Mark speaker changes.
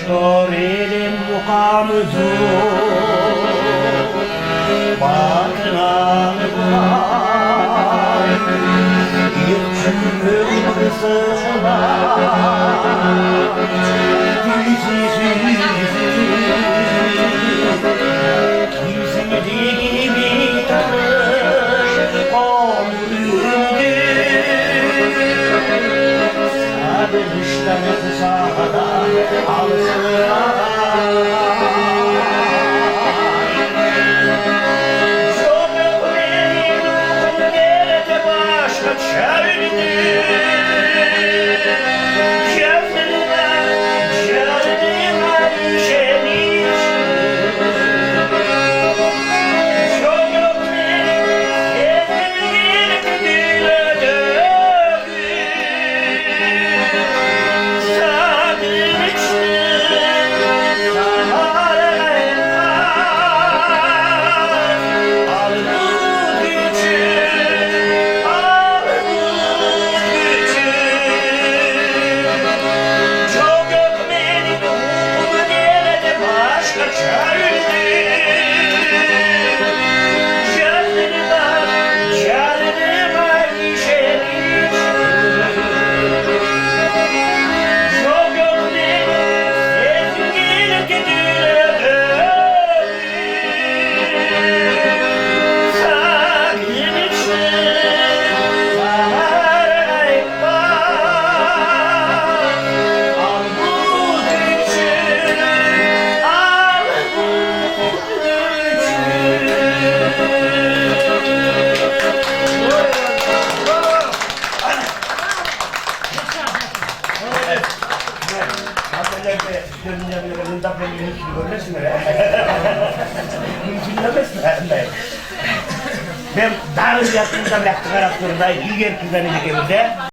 Speaker 1: Kuşlar elim mukamıdır Batına var Yırtçının kısına Gizli gibi tanır Ömrümdür Sabırıştan kusada alsın Çok öpmenin nerede başka çaredir Ben daha önce yaptığımda bıraktık Araplarında, iyi gelip güvenlik evinde.